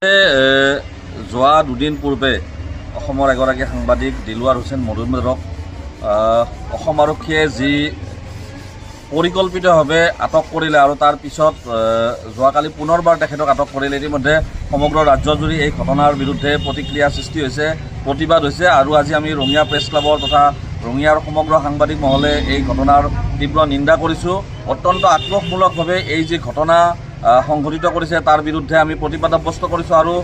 যোৱা দুদিন পূৰ্বে অসমৰ এগৰাকী সাংবাদিক দিলৱাৰ হুছেইন মজুমদাৰক অসম আৰক্ষীয়ে যি পৰিকল্পিতভাৱে আটক কৰিলে আৰু তাৰ পিছত যোৱাকালি পুনৰবাৰ তেখেতক আটক কৰিলে। ইতিমধ্যে সমগ্ৰ ৰাজ্যজুৰি এই ঘটনাৰ বিৰুদ্ধে প্ৰতিক্ৰিয়া সৃষ্টি হৈছে, প্ৰতিবাদ হৈছে আৰু আজি আমি ৰঙিয়া প্ৰেছ ক্লাবৰ তথা ৰঙিয়াৰ সমগ্ৰ সাংবাদিক মহলে এই ঘটনাৰ তীব্ৰ নিন্দা কৰিছোঁ। অত্যন্ত আক্ৰোশমূলকভাৱে এই যি ঘটনা সংঘটিত কৰিছে তাৰ বিৰুদ্ধে আমি প্ৰতিবাদ সাব্যস্ত কৰিছোঁ আৰু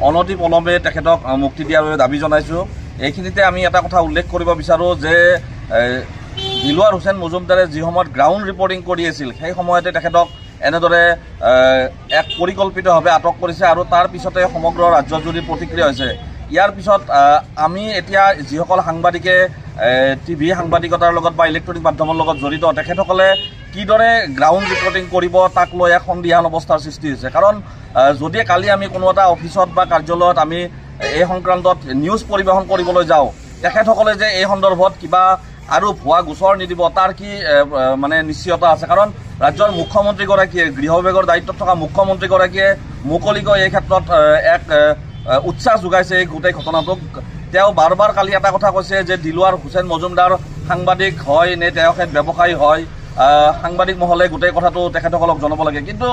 অনতি পলমে তেখেতক মুক্তি দিয়াৰ বাবে দাবী জনাইছোঁ। এইখিনিতে আমি এটা কথা উল্লেখ কৰিব বিচাৰোঁ যে দিলৱাৰ হুছেইন মজুমদাৰে যি সময়ত গ্ৰাউণ্ড ৰিপৰ্টিং কৰি আছিল সেই সময়তে তেখেতক এনেদৰে এক পৰিকল্পিতভাৱে আটক কৰিছে আৰু তাৰ পিছতে সমগ্ৰ ৰাজ্যজুৰি প্ৰতিক্ৰিয়া হৈছে। ইয়াৰ পিছত আমি এতিয়া যিসকল সাংবাদিকে টিভি সাংবাদিকতাৰ লগত বা ইলেক্ট্ৰনিক মাধ্যমৰ লগত জড়িত তেখেতসকলে কিদৰে গ্ৰাউণ্ড ৰিপৰ্টিং কৰিব তাক লৈ এক সন্দিহান অৱস্থাৰ সৃষ্টি হৈছে। কাৰণ যদি কালি আমি কোনো এটা অফিচত বা কাৰ্যালয়ত আমি এই সংক্ৰান্তত নিউজ পৰিৱেশন কৰিবলৈ যাওঁ, তেখেতসকলে যে এই সন্দৰ্ভত কিবা আৰু ভুৱা গোচৰ নিদিব তাৰ কি মানে নিশ্চয়তা আছে? কাৰণ ৰাজ্যৰ মুখ্যমন্ত্ৰীগৰাকীয়ে গৃহ বিভাগৰ দায়িত্বত থকা মুখ্যমন্ত্ৰীগৰাকীয়ে মুকলিকৈ এই ক্ষেত্ৰত এক উৎসাহ যোগাইছে এই গোটেই ঘটনাটোক। তেওঁ বাৰ বাৰ কালি এটা কথা কৈছে যে দিলৱাৰ হুছেইন মজুমদাৰ সাংবাদিক হয় নে তেখেত ব্যৱসায়ী হয়, সাংবাদিক মহলে গোটেই কথাটো তেখেতসকলক জনাব লাগে। কিন্তু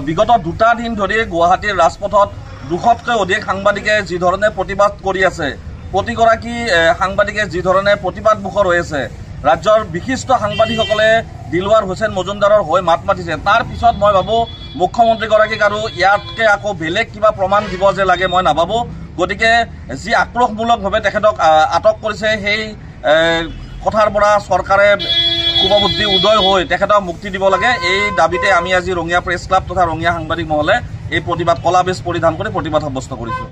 বিগত দুটা দিন ধৰি গুৱাহাটীৰ ৰাজপথত 200তকৈ অধিক সাংবাদিকে যি ধৰণে প্ৰতিবাদ কৰি আছে, প্ৰতিগৰাকী সাংবাদিকে যি ধৰণে প্ৰতিবাদ মুখৰ হৈ আছে, ৰাজ্যৰ বিশিষ্ট সাংবাদিকসকলে দিলৱাৰ হুছেইন মজুমদাৰৰ হৈ মাত মাতিছে, তাৰ পিছত মই ভাবোঁ মুখ্যমন্ত্ৰীগৰাকীক আৰু ইয়াতকৈ আকৌ বেলেগ কিবা প্ৰমাণ দিব যে লাগে মই নাভাবোঁ। গতিকে যি আক্ৰোশমূলকভাৱে তেখেতক আটক কৰিছে সেই কথাৰ পৰা চৰকাৰে শুভবুদ্ধি উদয় হৈ তেখেতক মুক্তি দিব লাগে। এই দাবীতে আমি আজি ৰঙিয়া প্ৰেছ ক্লাব তথা ৰঙিয়া সাংবাদিক মহলে এই প্ৰতিবাদ কলা বেজ পৰিধান কৰি প্ৰতিবাদ সাব্যস্ত কৰিছোঁ।